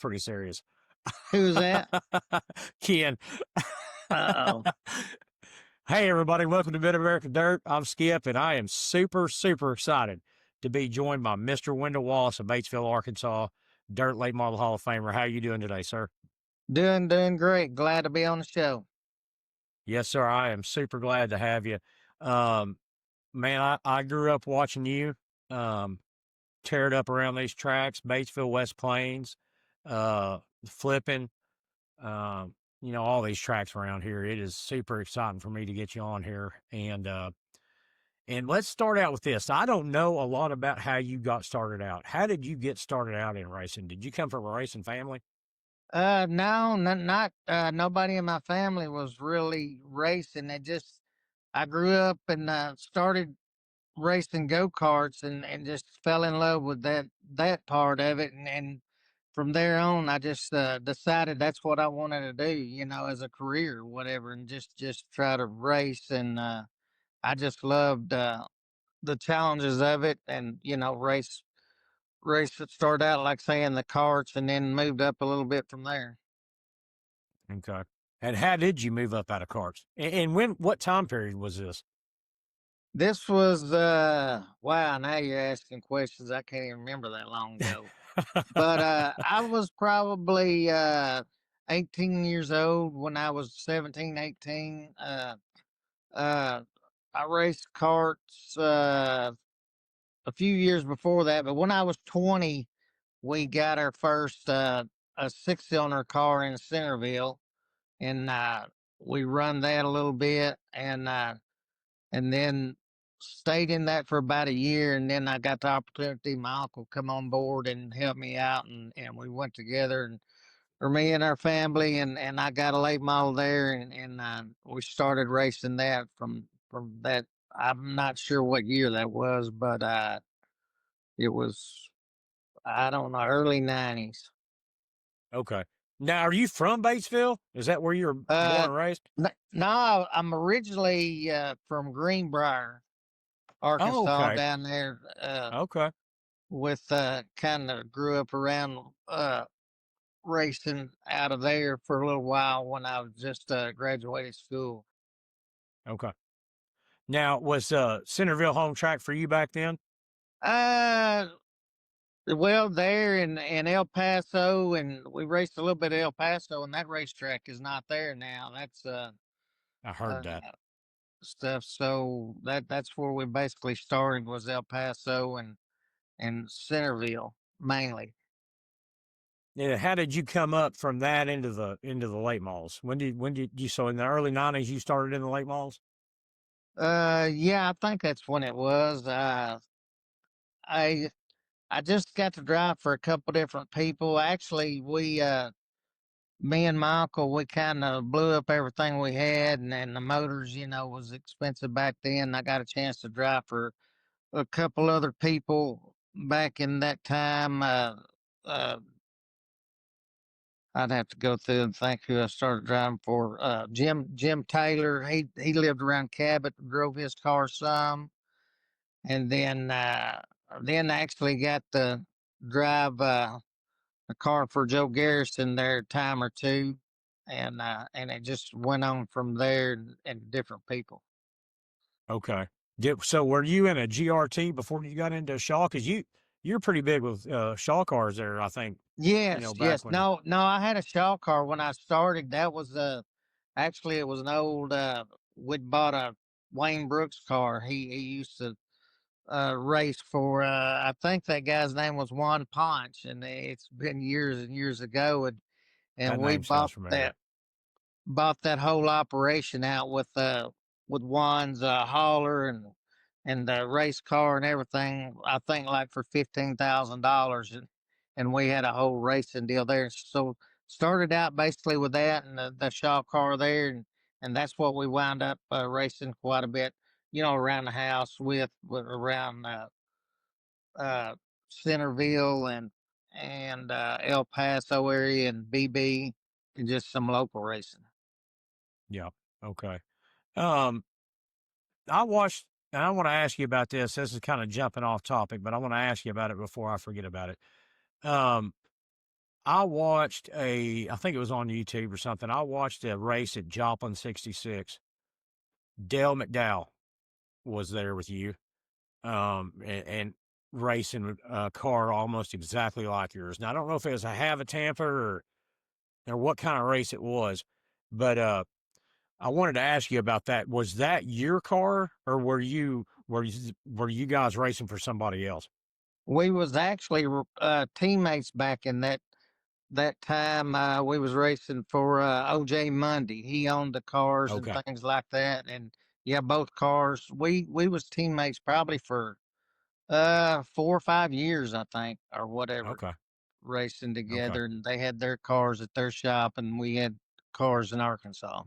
pretty serious. Who's that? Ken. Uh-oh. Hey, everybody. Welcome to Mid America Dirt. I'm Skip, and I am super, super excited to be joined by Mr. Wendell Wallace of Batesville, Arkansas, Dirt Late Model Hall of Famer. How are you doing today, sir? Doing great. Glad to be on the show. Yes, sir. I am super glad to have you. Um, man, I grew up watching you um, tear it up around these tracks, Batesville, West Plains, flipping. All these tracks around here. It is super exciting for me to get you on here. And let's start out with this. I don't know a lot about how you got started out. How did you get started out in racing? Did you come from a racing family? No, not nobody in my family was really racing. I grew up and started racing go-karts and just fell in love with that part of it. And from there on, I just decided that's what I wanted to do, as a career or whatever, and just try to race. And I just loved the challenges of it, and race that started out like saying the carts and then moved up a little bit from there. Okay. And how did you move up out of karts? And what time period was this? This was wow, now you're asking questions I can't even remember that long ago. But I was probably 18 years old when I was 17, 18. Uh I raced carts a few years before that, but when I was 20, we got our first a six-cylinder car in Centerville, and we run that a little bit, and then stayed in that for about a year, and then I got the opportunity. My uncle come on board and help me out, and we went together, and or me and our family, and I got a late model there, and we started racing that from that. I'm not sure what year that was, but it was, I don't know, early '90s. Okay. Now, are you from Batesville? Is that where you were born Uh, and raised? no, I'm originally from Greenbrier, Oh, Arkansas, okay. down there. Okay. With kind of grew up around racing out of there for a little while when I was just graduated school. Okay. Now, was Centerville home track for you back then? Uh, well, there in El Paso, and we raced a little bit of El Paso, and that racetrack is not there now. That's I heard uh that. stuff. So that's where we basically started, was El Paso and Centerville mainly. Yeah, how did you come up from that into the late malls? When did you so in the early '90s you started in the late malls? Yeah, I think that's when it was. I I just got to drive for a couple different people. Actually, me and my uncle, we kind of blew up everything we had, and the motors, was expensive back then. I got a chance to drive for a couple other people back in that time. Uh, I'd have to go through and think who I started driving for. Jim Taylor, he lived around Cabot, drove his car some, and then I actually got to drive a car for Joe Garrison there a time or two, and it just went on from there, and different people. Okay. So were you in a GRT before you got into Shaw? Because you're pretty big with Shaw cars there, I think. Yes, Back yes. when. No, I had a Shaw car when I started. That was actually, it was an old we'd bought a Wayne Brooks car. He used to race for I think that guy's name was Juan Ponch, and it's been years and years ago, and That we name sounds familiar. bought that whole operation out with Juan's hauler and the race car and everything. I think like for $15,000, and we had a whole racing deal there. So started out basically with that and the Shaw car there, and that's what we wound up racing quite a bit, around the house with around uh, Centerville and El Paso area and BB, and just some local racing. Yeah. Okay. Um, I watched, and I want to ask you about this. This is kind of jumping off topic, but I want to ask you about it before I forget about it. Um, I watched I think it was on YouTube or something. I watched a race at Joplin 66. Dale McDowell was there with you, and racing a car almost exactly like yours. Now I don't know if it was a Have a Tampa or what kind of race it was, but I wanted to ask you about that. Was that your car, or were you guys racing for somebody else? We was actually teammates back in that time. We was racing for OJ Monday. He owned the cars and Okay, things like that, and yeah, both cars. We was teammates probably for 4 or 5 years, I think, or whatever, okay, racing okay, together. And they had their cars at their shop, and we had cars in Arkansas.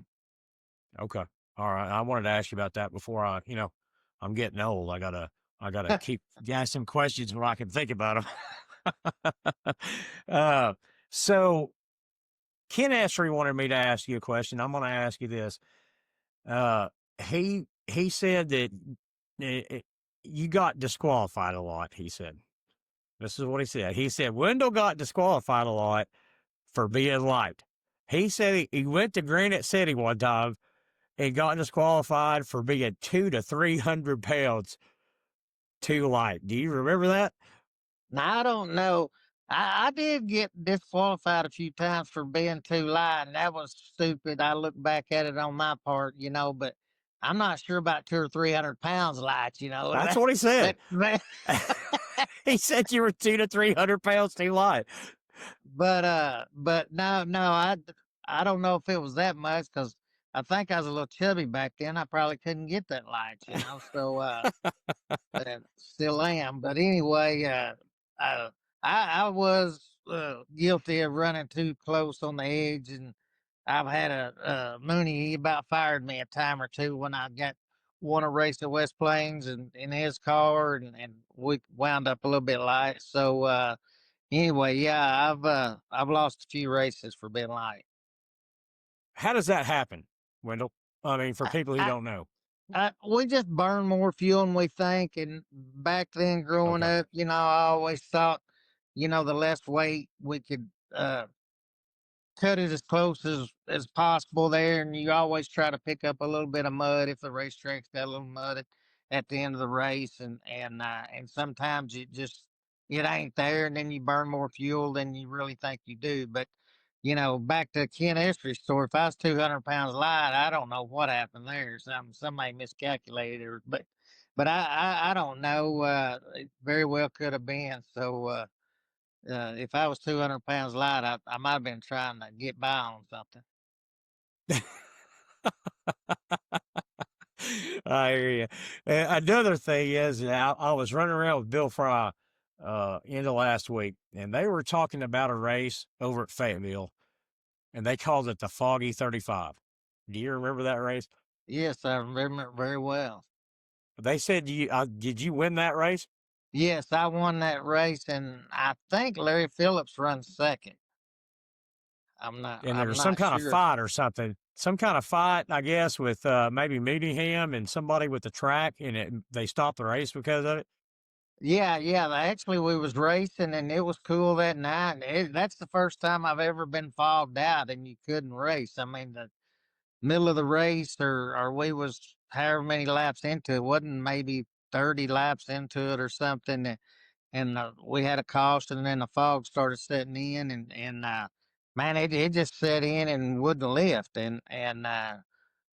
okay. All right. I wanted to ask you about that before I'm getting old. I gotta keep ask some questions where I can think about them. uh, so Ken Essery wanted me to ask you a question. I'm going to ask you this. Uh, he said that it, it- you got disqualified a lot. He said this is what he said. He said Wendell got disqualified a lot for being light. He said he went to Granite City one time and got disqualified for being 200 to 300 pounds too light. Do you remember that? Now I don't know. I did get disqualified a few times for being too light, and that was stupid. I look back at it on my part, but I'm not sure about 200 or 300 pounds light. That's what he said. That He said you were 200 to 300 pounds too light. but no, I don't know if it was that much because I think I was a little chubby back then. I probably couldn't get that light. So still am. But anyway, uh, I was guilty of running too close on the edge, and I've had Mooney. He about fired me a time or two when I got won a race at West Plains and in his car, and we wound up a little bit light. So anyway, yeah, I've lost a few races for being light. How does that happen, Wendell? I mean, for I, people who I, don't know. we just burn more fuel than we think. And back then, growing Okay. up, I always thought, the less weight we could cut it as close as possible there. And you always try to pick up a little bit of mud if the racetrack's got a little mud at the end of the race. And sometimes it ain't there, and then you burn more fuel than you really think you do. But back to Ken Estry's story, if I was 200 pounds light, I don't know what happened there. Somebody miscalculated, but I don't know. It very well could have been. So if I was 200 pounds light, I might have been trying to get by on something. I hear you. Another thing is, I was running around with Bill Fry end of last week, and they were talking about a race over at Fayetteville, and they called it the Foggy 35. Do you remember that race? Yes, I remember it very well. They said did you win that race? Yes, I won that race, and I think Larry Phillips runs second. And there I'm was some not kind of sure. fight or something. Some kind of fight, I guess, with maybe Mooneyham and somebody with the track, and they stopped the race because of it. Yeah, yeah. Actually, we was racing, and it was cool that night. That's the first time I've ever been fogged out, and you couldn't race. I mean, the middle of the race, or we was however many laps into it, wasn't maybe 30 laps into it or something. And we had a caution, and then the fog started setting in, and man, it just set in and wouldn't lift, and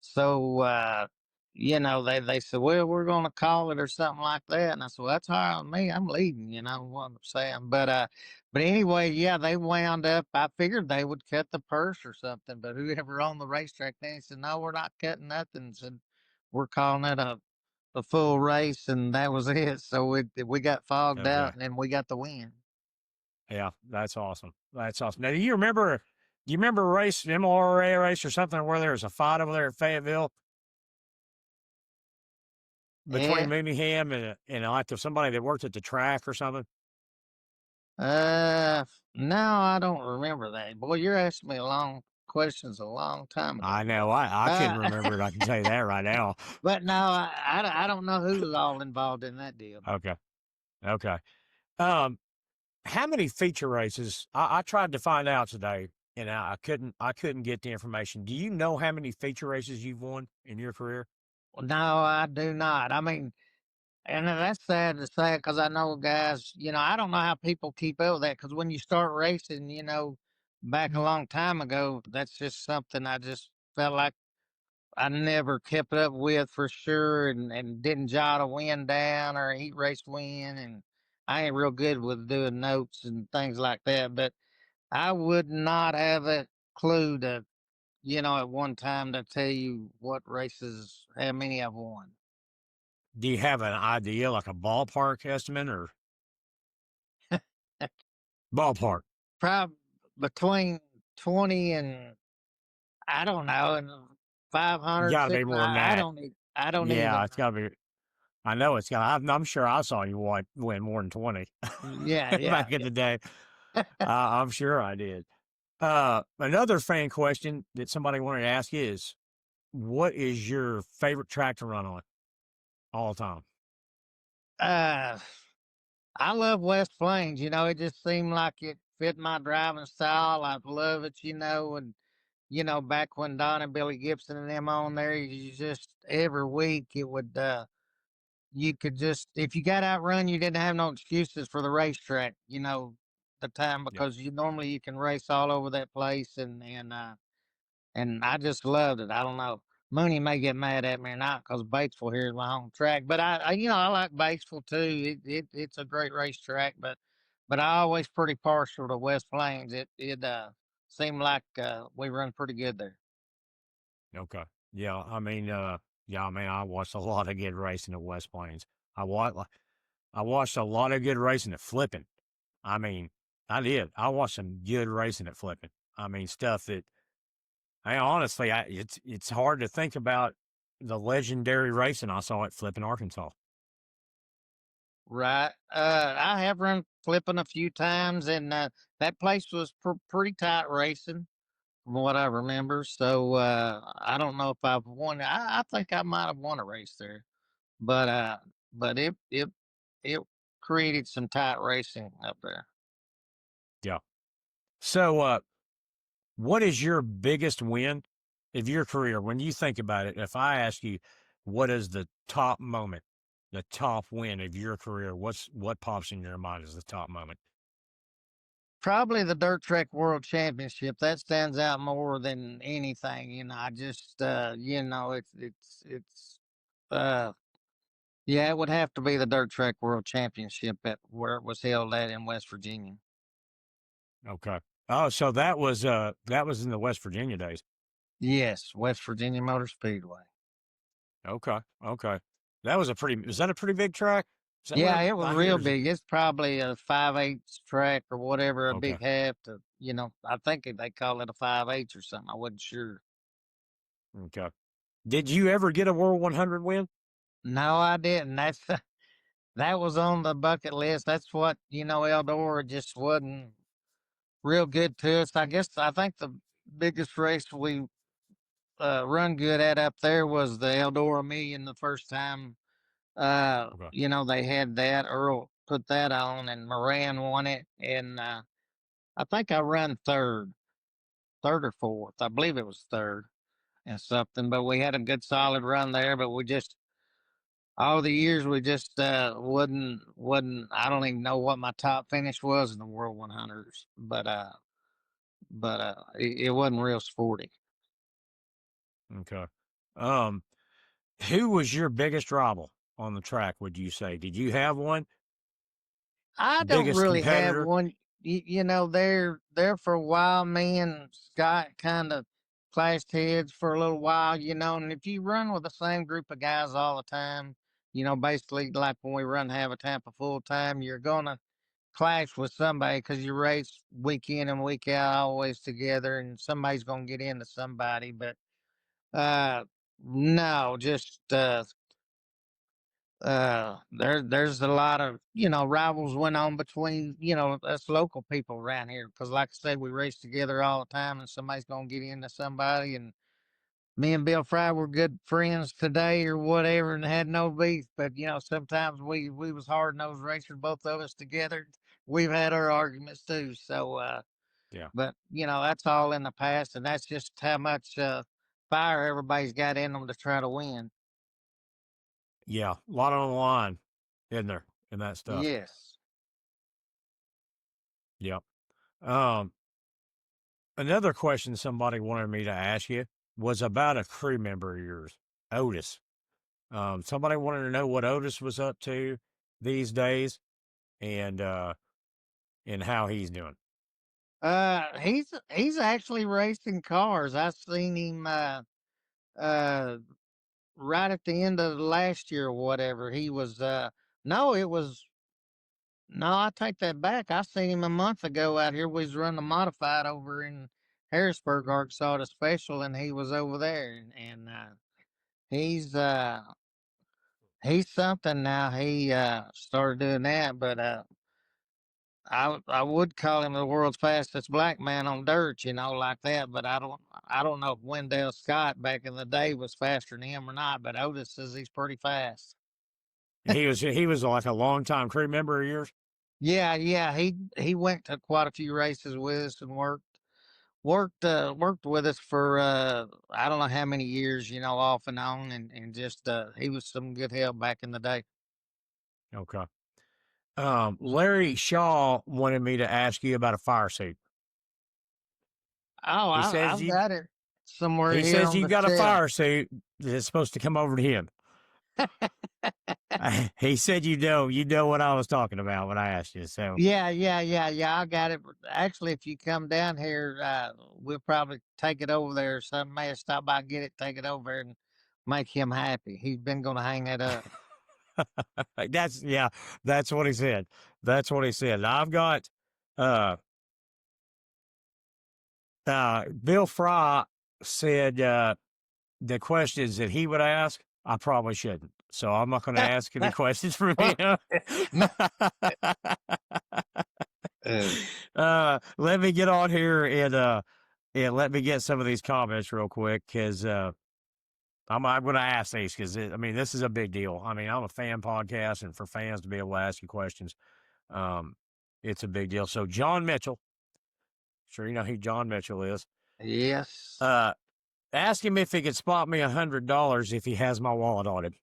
so they said, well, we're going to call it or something like that, and I said, well, that's all right with me. I'm leading, what I'm saying. But anyway, yeah, they wound up. I figured they would cut the purse or something, but whoever on the racetrack, they said, no, we're not cutting nothing. Said we're calling it a full race, and that was it. So we got fogged Okay. out, and then we got the win. Yeah, that's awesome. That's awesome. Now, do you remember a race, MLRA race or something where there was a fight over there at Fayetteville between Yeah. Mooneyham and like somebody that worked at the track or something? No, I don't remember that. Boy, you're asking me a long questions a long time I ago. know. I couldn't Uh, remember it. I can tell you that right now. but no, I don't know who's all involved in that deal. Okay. Okay. Um, How many feature races? I tried to find out today, and I couldn't get the information. Do you know how many feature races you've won in your career? No, I do not. I mean, and that's sad to say because I know guys, I don't know how people keep up with that because when you start racing, back a long time ago, that's just something I just felt like I never kept up with for sure and didn't jot a win down or a heat race win. And I ain't real good with doing notes and things like that. But I would not have a clue to, at one time to tell you what races, how many I've won. Do you have an idea, like a ballpark estimate or ballpark? Probably between 20 and I don't know, and 500, Got to be 600. more than I that. don't, I don't Yeah, even it's know. got to be. I know it's got. I'm sure I saw you win more than 20 Yeah, yeah, back in yeah. the day. I'm sure I did. Another fan question that somebody wanted to ask is, what is your favorite track to run on all the time? Uh, I love West Plains. It just seemed like it fit my driving style. I love it. And back when Don and Billy Gibson and them on there, you just every week it would. You could just if you got outrun, you didn't have no excuses for the racetrack. The time Yeah. because you can race all over that place and I just loved it. I don't know. Mooney may get mad at me or not because Batesville here is my home track, but I like Batesville too. It's a great racetrack, but I always pretty partial to West Plains. It seemed like we run pretty good there. Okay. Yeah. Yeah. I mean, I watched a lot of good racing at West Plains. I watched a lot of good racing at Flipping. I mean, I did. I watched some good racing at Flipping. I mean, stuff that honestly, it's hard to think about the legendary racing I saw at Flipping, Arkansas. Right. I have run flipping a few times, and that place was pretty tight racing from what I remember. So I don't know if I've won. I think I might have won a race there, but it created some tight racing up there. Yeah. So, what is your biggest win of your career when you think about it? If I ask you, what is the top moment, the top win of your career? What pops in your mind as the top moment? Probably the dirt track world championship. That stands out more than anything. I just it's uh yeah, it would have to be the dirt track world championship at where it was held at in West Virginia. Okay. Oh, so that was in the West Virginia days. Yes, West Virginia Motor Speedway. Okay. Okay. Is that a pretty big track? Is that Yeah, what it was I hear? real big. It's probably a 5/8 track or whatever, a Okay. big half to, I think they call it a 5/8 or something. I wasn't sure. Okay. Did you ever get a World 100 win? No, I didn't. That was on the bucket list. That's what, Eldora just wasn't real good to us. I think the biggest race we run good at up there was the Eldora Million the first time Okay. they had that. Earl put that on and Moran won it. And I think I run third or fourth. I believe it was third and something, but we had a good solid run there. But we just all the years we just wouldn't. I don't even know what my top finish was in the World 100s, but it wasn't real sporty. Okay. Um, who was your biggest rival on the track, would you say? Did you have one? I don't Biggest really have competitor? one. They're there for a while. Me and Scott kind of clashed heads for a little while. And if you run with the same group of guys all the time, basically like when we run Have a Tampa full time, you're gonna clash with somebody because you race week in and week out always together, and somebody's gonna get into somebody. But uh, no, just there's a lot of rivals went on between us local people around here because like I said we race together all the time and somebody's gonna get into somebody and me and Bill Fry were good friends today or whatever and had no beef but sometimes we was hard nosed racers both of us together we've had our arguments too. So, Yeah. but that's all in the past, and that's just how much fire everybody's got in them to try to win. Yeah. A lot on the line, isn't there? In that stuff. Yes. Yep. Um, Another question somebody wanted me to ask you was about a crew member of yours, Otis. Somebody wanted to know what Otis was up to these days and how he's doing. He's actually racing cars. I seen him uh right at the end of last year or whatever. He was no, it was no, I take that back. I seen him a month ago out here. We was running a modified over in Harrisburg, Arkansas, at a special, and he was over there, and he's uh he's something now. He started doing that, but I would call him the world's fastest black man on dirt, like that. But I don't know if Wendell Scott back in the day was faster than him or not. But Otis says he's pretty fast. He was like a longtime crew member of yours. Yeah, yeah. He went to quite a few races with us and worked with us for I don't know how many years, off and on, and just he was some good help back in the day. Okay. Larry Shaw wanted me to ask you about a fire suit. Oh, He says I've you got it somewhere he here says on you the got a shelf. fire suit that's supposed to come over to him. He said you know what I was talking about when I asked you. So Yeah, yeah, yeah, yeah. I got it. Actually, if you come down here, we'll probably take it over there. Some may stop by, get it, take it over there, and make him happy. He's been going to hang that up. that's what he said. That's what he said. I've got uh Bill Fry said the questions that he would ask, I probably shouldn't. So I'm not going to ask any questions from Well, him. no, uh, Let me get on here and let me get some of these comments real quick because I'm going to ask these because I mean this is a big deal. I mean I'm a fan podcast, and for fans to be able to ask you questions, um, it's a big deal. So John Mitchell, sure you know who John Mitchell is. yes. Uh, Ask him if he could spot me $100 if he has my wallet on him.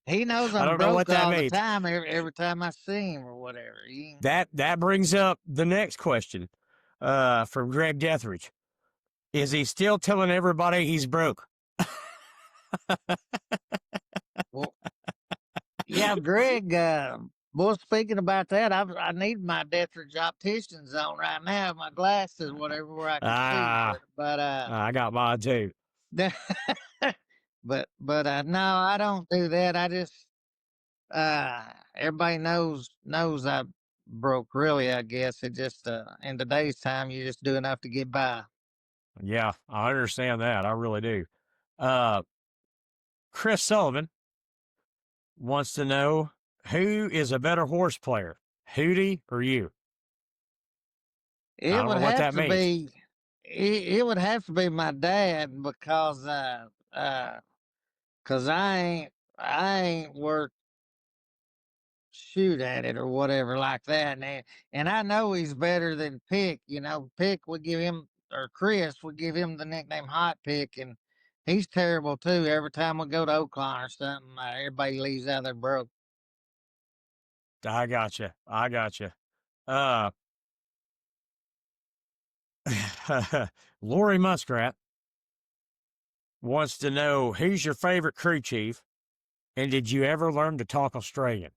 He knows I I'm don't know what broke that all the means. time. Every time I see him or whatever. That brings up the next question from Greg Deathridge. Is he still telling everybody he's broke? Well, yeah, Greg. Boy, speaking about that, I need my Deathridge opticians on right now. My glasses, whatever, where I can see. Ah, But I got mine too. but no, I don't do that. I just everybody knows I broke. Really, I guess it just in today's time, you just do enough to get by. Yeah, I understand that. I really do. Uh, Chris Sullivan wants to know who is a better horse player, Hootie or you? I It don't know would what have that to means. be. It would have to be my dad because cause I ain't worth shoot at it or whatever like that. And I know he's better than Pick. Pick would give him or Chris would give him the nickname Hot Pick, and he's terrible too. Every time we go to Oakland or something, everybody leaves out there broke. I got you. I got you. Uh, Lori Muskrat wants to know who's your favorite crew chief, and did you ever learn to talk Australian?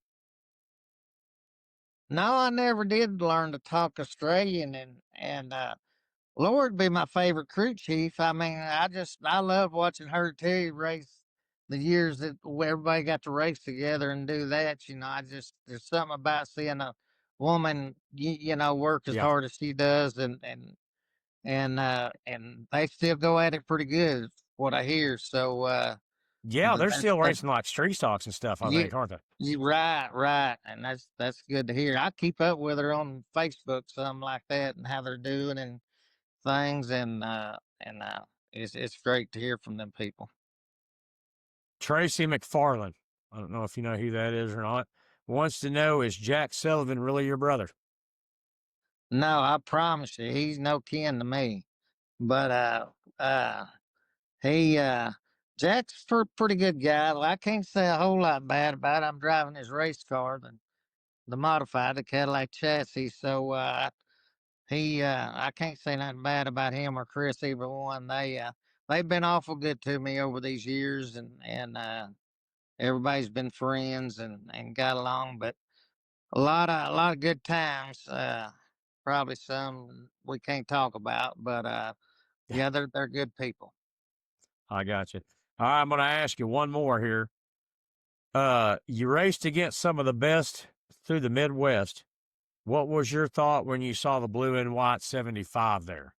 No, I never did learn to talk Australian, and Lord be my favorite crew chief. I mean, I love watching her too race the years that where everybody got to race together and do that. There's something about seeing a woman, work as Yeah. hard as she does, and they still go at it pretty good. Is what I hear. So Yeah, they're that's still that. racing like street stocks and stuff, I You, think, aren't they? you right, right, and that's good to hear. I keep up with her on Facebook, something like that, and how they're doing and things, and it's great to hear from them people. Tracy McFarland. I don't know if you know who that is or not. wants to know, is Jack Sullivan really your brother? No, I promise you, he's no kin to me. But uh, he Jack's pretty good guy. Well, I can't say a whole lot bad about it. I'm driving his race car, the modified, the Cadillac chassis. So I can't say nothing bad about him or Chris, either one. They've been awful good to me over these years, and everybody's been friends and got along. But a lot of good times. Probably some we can't talk about, but yeah, they're good people. I got you. All right, I'm going to ask you one more here. You raced against some of the best through the Midwest. What was your thought when you saw the blue and white 75 there?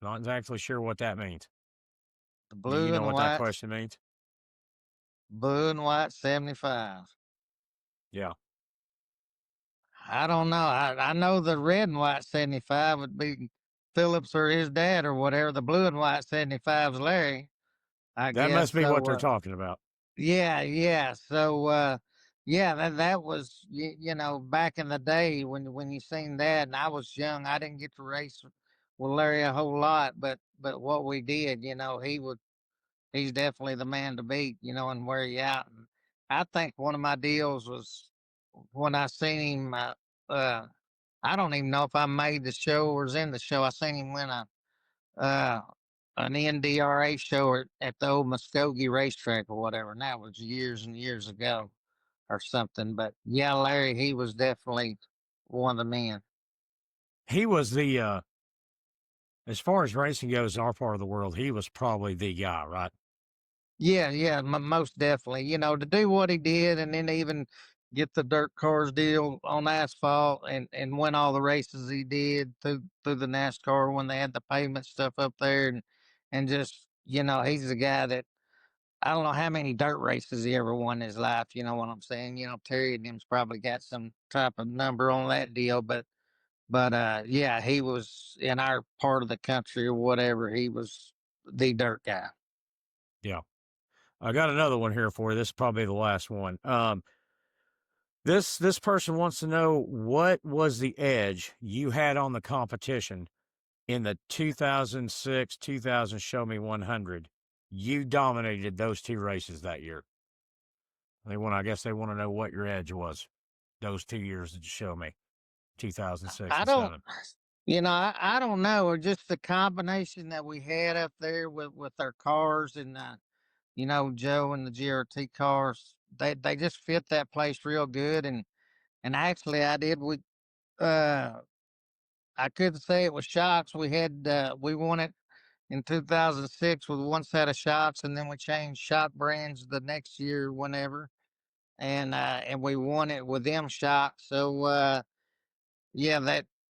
Not exactly sure what that means. The Do you blue know and what that white, question means? blue and white 75. Yeah. I don't know. I know the red and white 75 would be Phillips or his dad or whatever. The blue and white 75's Larry, I That guess. must be what So they're talking about. yeah, yeah. So yeah, that was back in the day when you seen that, and I was young. I didn't get to race with Larry a whole lot, but what we did, he's definitely the man to beat, and wear you out. And I think one of my deals was when I seen him. Uh, I don't even know if I made the show or was in the show. I seen him win uh, an NDRA show at the old Muskogee racetrack or whatever, and that was years and years ago or something. But yeah, Larry, he was definitely one of the men. He was as far as racing goes in our part of the world, he was probably the guy, right? Yeah, yeah, most definitely. To do what he did, and then even get the dirt cars deal on asphalt, and win all the races he did through the NASCAR when they had the pavement stuff up there, and just he's the guy that I don't know how many dirt races he ever won in his life. You know what I'm saying? Terry and him's probably got some type of number on that deal, but yeah, he was in our part of the country or whatever. He was the dirt guy. Yeah. I got another one here for you. This is probably the last one. This person wants to know, what was the edge you had on the competition in the 2006 2000 Show Me 100. You dominated those two races that year. I guess they want to know what your edge was those 2 years that you show me, 2006 I and don't, 7. I don't know, or just the combination that we had up there with our cars and Joe and the GRT cars. They just fit that place real good, and actually I did uh I couldn't say it was shocks. We won it in 2006 with one set of shocks, and then we changed shock brands the next year whenever, and we won it with them shocks. So yeah,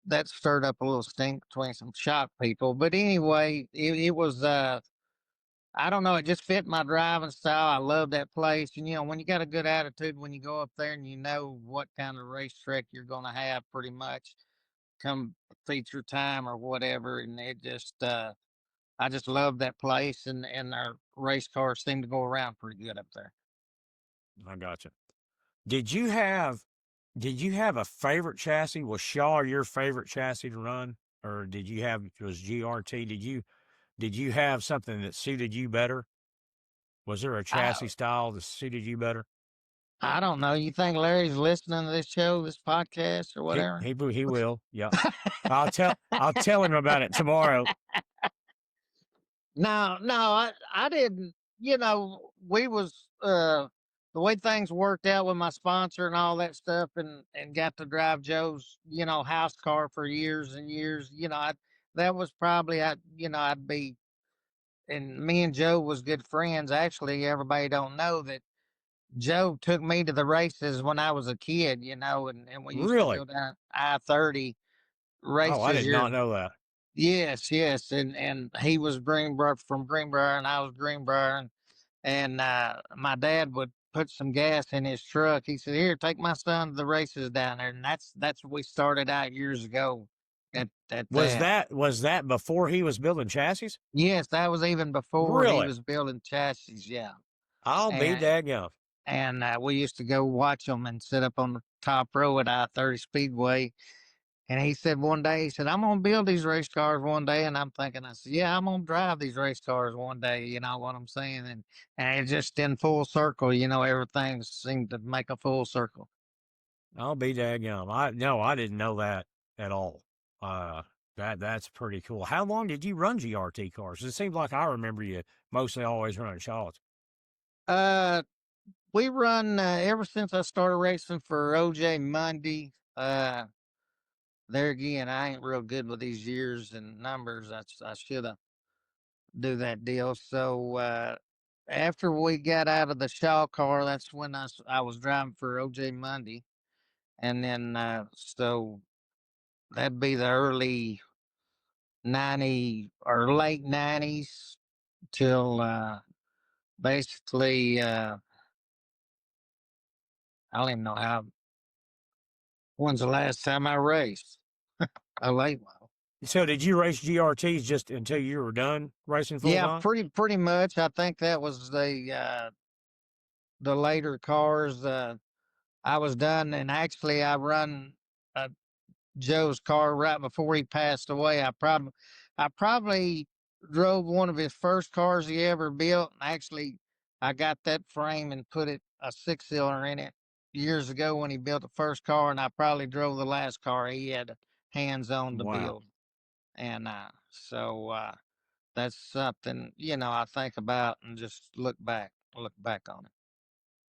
that stirred up a little stink between some shock people. But anyway, it was I don't know, it just fit my driving style. I love that place. And when you got a good attitude when you go up there and you know what kind of racetrack you're gonna have pretty much come feature time or whatever. And it just I just love that place, and our race cars seem to go around pretty good up there. I got you. Did you have did you have a favorite chassis? Was Shaw your favorite chassis to run, or was GRT? Did you have something that suited you better? Was there a I chassis style that suited you better? I don't know. You think Larry's listening to this show, this podcast, or He whatever? he he will. Yeah. I'll tell him about it tomorrow. No, no, I didn't. We was the way things worked out with my sponsor and all that stuff, and got to drive Joe's house car for years and years. That was probably I'd be, and me and Joe was good friends. Actually, everybody don't know that Joe took me to the races when I was a kid. And we used to Really? go down I-30 Oh, I races. did not know that. Yes, yes, and he was Greenbrier from Greenbrier, and I was Greenbrier, and my dad would put some gas in his truck. He said, "Here, take my son to the races down there," and that's what we started out years ago at Was that. that was that before he was building chassis? Yes, that was even before he Really? was building chassis. Yeah, I'll be and daggum. and we used to go watch them and sit up on the top row at I-30 Speedway. And he said one day, he said, "I'm gonna build these race cars one day." And I'm thinking, I said, "Yeah, I'm gonna drive these race cars one day." You know what I'm saying? And it just in full circle. You know, everything seemed to make a full circle. I'll be daggum. I didn't know that at all. Uh, that's pretty cool. How long did you run GRT cars? It seems like I remember you mostly always running shots. Uh, we run ever since I started racing for OJ Monday. There again, I ain't real good with these years and numbers. I should have do that deal. So after we got out of the Shaw car, that's when I was driving for OJ Monday, and then so that'd be the early '90 or late '90s till basically I don't even know how. When's the last time I raced? A late one. So did you race GRTs just until you were done racing full Yeah, time? pretty much. I think that was the later cars. I was done, and actually, I run uh, Joe's car right before he passed away. I probably drove one of his first cars he ever built. Actually, I got that frame and put it a six cylinder in it years ago when he built the first car, and I probably drove the last car he had hands on to Wow. build. And that's something I think about and just look back on it.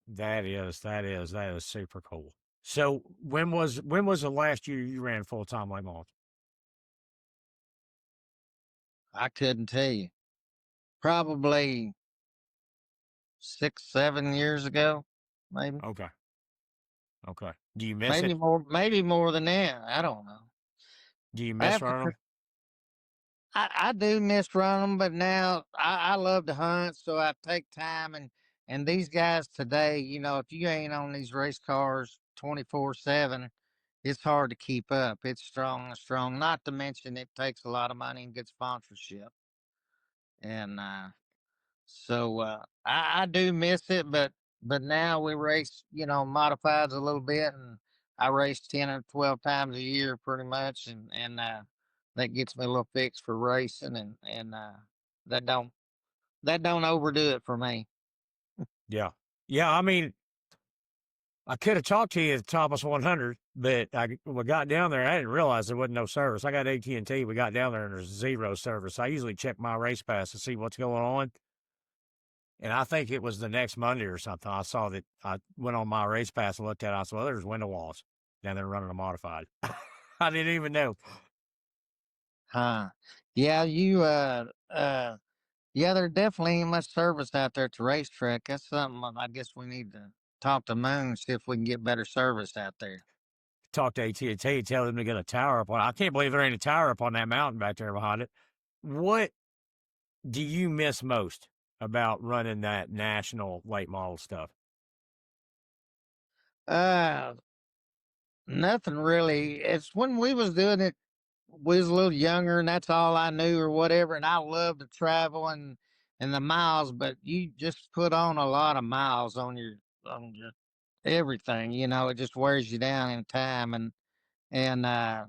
That is super cool. So when was the last year you ran full time late models? I couldn't tell you. Probably 6, 7 years ago, maybe. Okay. Okay. Do you miss Maybe it? more, maybe more than that. I don't know. Do you I miss have to. running them? I do miss running, but now I love to hunt, so I take time and these guys today, if you ain't on these race cars 24/7, it's hard to keep up. It's strong and strong. Not to mention it takes a lot of money and good sponsorship, and so I do miss it, but now we race, modifieds a little bit, and I race 10 or 12 times a year pretty much, and that gets me a little fix for racing, and that don't that don't overdo it for me. Yeah. Yeah. I mean, I could have talked to you at Thomas 100, but we got down there. I didn't realize there wasn't no service. I got AT&T. We got down there and there's zero service. I usually check my race pass to see what's going on. And I think it was the next Monday or something. I saw that I went on my race pass and looked at it. I said, well, there's Wendell Wallace down there running a modified. I didn't even know. Huh? Yeah, yeah, there definitely ain't much service out there at the racetrack. That's something I guess we need to talk to Moon, see if we can get better service out there. Talk to AT&T, tell them to get a tower up on it. I can't believe there ain't a tower up on that mountain back there behind it. What do you miss most about running that national late model stuff? Uh, Nothing really. It's when we was doing it, we was a little younger, and that's all I knew or whatever. And I love to travel and the miles, but you just put on a lot of miles on your everything. It just wears you down in time, and I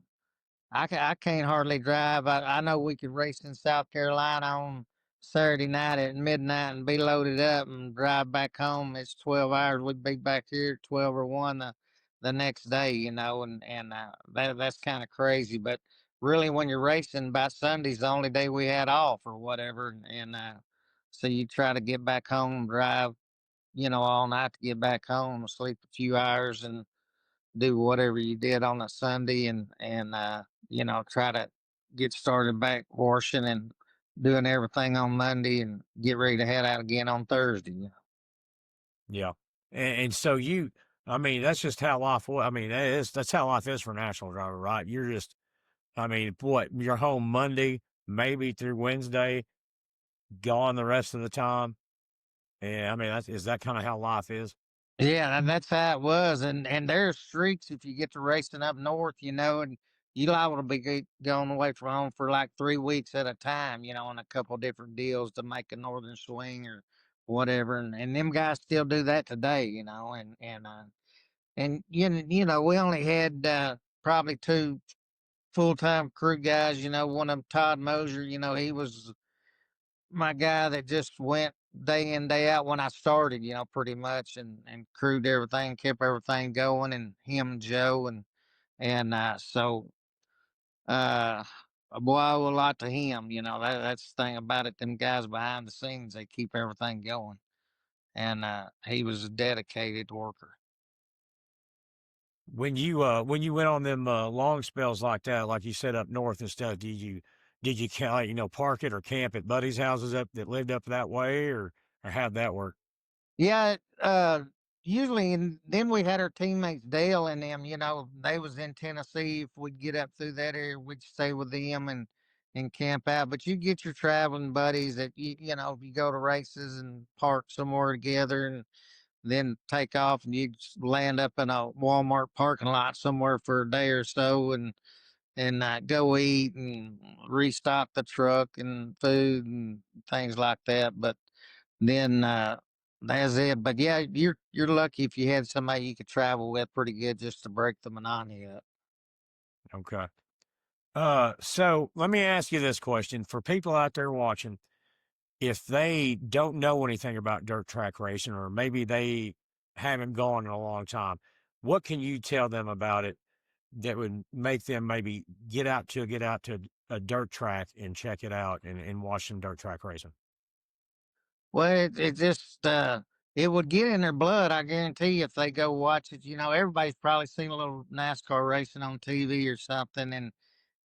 can't hardly drive. I know we could race in South Carolina on Saturday night at midnight and be loaded up and drive back home. It's 12 hours. We'd be back here at 12 or 1 the next day, and that's kind of crazy. But really, when you're racing, by Sunday's the only day we had off or whatever. And so you try to get back home, drive, all night to get back home, sleep a few hours, and do whatever you did on a Sunday, and try to get started back washing and doing everything on Monday and get ready to head out again on Thursday. Yeah. And so I mean, that's just how life was. I mean, that's how life is for a national driver, right? You're just, I mean, what, you're home Monday, maybe through Wednesday, gone the rest of the time. Yeah. I mean, is that kind of how life is? Yeah, and that's how it was. And there's streaks if you get to racing up north, and you liable to be going away from home for like 3 weeks at a time, on a couple different deals to make a northern swing or whatever, and them guys still do that today, and we only had probably two full time crew guys. One of them, Todd Mosier. He was my guy that just went day in day out when I started. Pretty much, and crewed everything, kept everything going, and him, Joe, and so uh. Boy, I owe a lot to him. That's the thing about it. Them guys behind the scenes, they keep everything going, and he was a dedicated worker. When you went on them long spells like that, like you said up north and stuff, did you park it or camp at buddies' houses up that lived up that way, or how'd that work? Yeah, usually, and then we had our teammates Dale and them. They was in Tennessee. If we'd get up through that area, we'd stay with them and camp out. But you get your traveling buddies that you go to races and park somewhere together, and then take off, and you land up in a Walmart parking lot somewhere for a day or so, and go eat and restock the truck and food and things like that. But then that's it. But yeah, you're lucky if you had somebody you could travel with pretty good just to break the monotony up. Okay. So let me ask you this question for people out there watching. If they don't know anything about dirt track racing, or maybe they haven't gone in a long time, what can you tell them about it that would make them maybe get out to a dirt track and check it out and watch some dirt track racing? Well, it just it would get in their blood. I guarantee you, if they go watch it. Everybody's probably seen a little NASCAR racing on TV or something,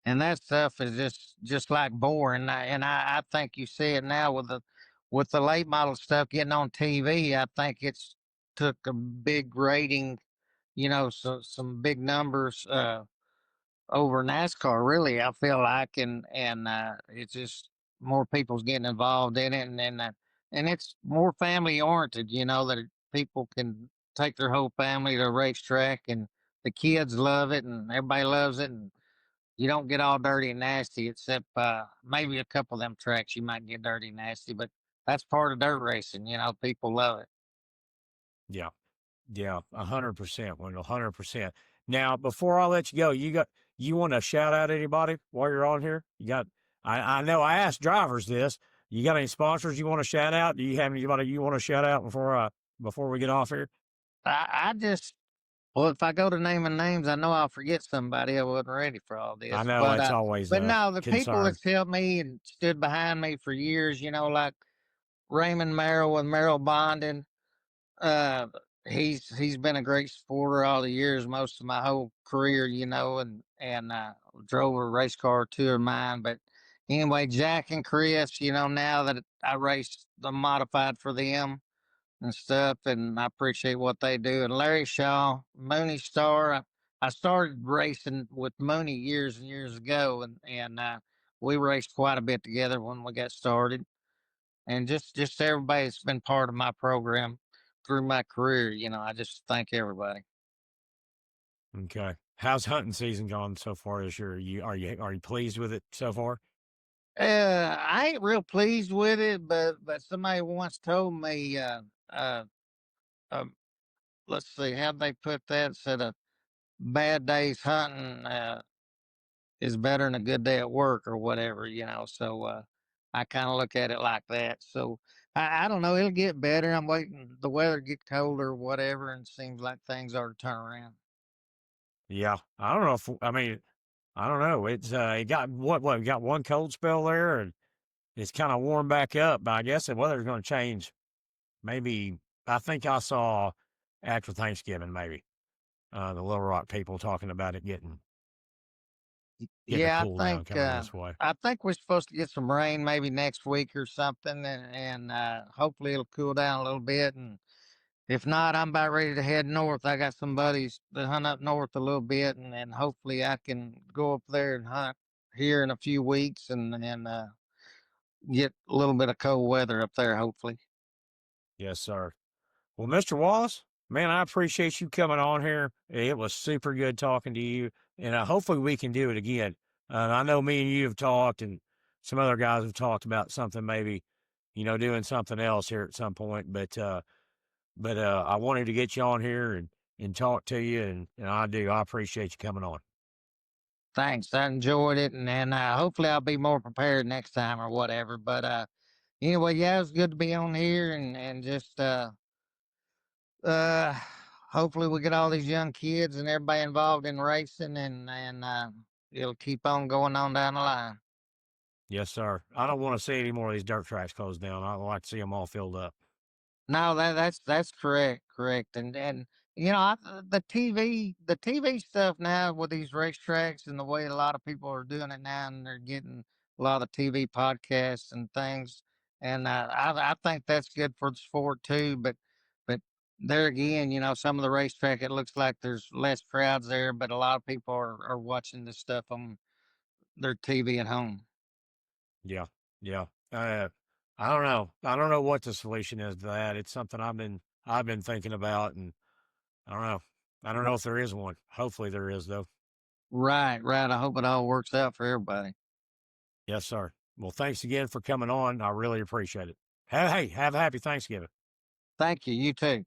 and that stuff is just like boring. And I think you see it now with the late model stuff getting on TV. I think it's took a big rating, so some big numbers over NASCAR. Really, I feel like, and it's just more people's getting involved in it, and it's more family oriented. That people can take their whole family to a racetrack, and the kids love it, and everybody loves it, and you don't get all dirty and nasty, except maybe a couple of them tracks you might get dirty and nasty, but that's part of dirt racing. People love it. Yeah. Yeah, 100%, Wendell, 100%. Now, before I let you go, you want to shout out anybody while you're on here? I know I asked drivers this. You got any sponsors you want to shout out? Do you have anybody you want to shout out before we get off here? I just Well, if I go to naming names, I know I'll forget somebody. I wasn't ready for all I this, know but it's always but a no, the people concern. that's helped me and stood behind me for years, like Raymond Merrill with Merrill Bonding. Uh, he's been a great supporter all the years, most of my whole career, and drove a race car too of mine. But anyway, Jack and Chris, now that I raced the modified for them and stuff, and I appreciate what they do. And Larry Shaw, Mooney Star. I started racing with Mooney years and years ago, and we raced quite a bit together when we got started. And just everybody that's been part of my program through my career. I just thank everybody. Okay. How's hunting season gone so far this year? Are you pleased with it so far? I ain't real pleased with it, but somebody once told me, uh, uh let's see, how they put that? Said a bad day's hunting. Is better than a good day at work or whatever. So I kind of look at it like that. So I don't know. It'll get better. I'm waiting the weather to get colder or whatever, and it seems like things are to turn around. Yeah. I don't know if I mean I don't know. It got we got one cold spell there, and it's kind of warmed back up, but I guess the weather's going to change. Maybe I think I saw after Thanksgiving, maybe the Little Rock people talking about it getting a Yeah, cool down coming this way. I think we're supposed to get some rain maybe next week or something, and hopefully it'll cool down a little bit. And if not, I'm about ready to head north. I got some buddies that hunt up north a little bit, and hopefully I can go up there and hunt here in a few weeks, and get a little bit of cold weather up there, hopefully. Yes, sir. Well, Mr. Wallace, man, I appreciate you coming on here. It was super good talking to you, and hopefully we can do it again. I know me and you have talked, and some other guys have talked about something maybe, doing something else here at some point. But I wanted to get you on here and talk to you, and I do. I appreciate you coming on. Thanks. I enjoyed it, and hopefully I'll be more prepared next time or whatever. But anyway, yeah, it was good to be on here, and just uh, hopefully we get all these young kids and everybody involved in racing, and it'll keep on going on down the line. Yes, sir. I don't want to see any more of these dirt tracks closed down. I like to see them all filled up. No, that's correct, correct, and the TV stuff now with these racetracks and the way a lot of people are doing it now, and they're getting a lot of TV podcasts and things, and I think that's good for the sport too. But there again, some of the racetrack it looks like there's less crowds there, but a lot of people are watching this stuff on their TV at home. Yeah, yeah. I don't know. I don't know what the solution is to that. It's something I've been thinking about, and I don't know. I don't know if there is one. Hopefully there is though. Right, right. I hope it all works out for everybody. Yes, sir. Well, thanks again for coming on. I really appreciate it. Hey, have a happy Thanksgiving. Thank you. You too.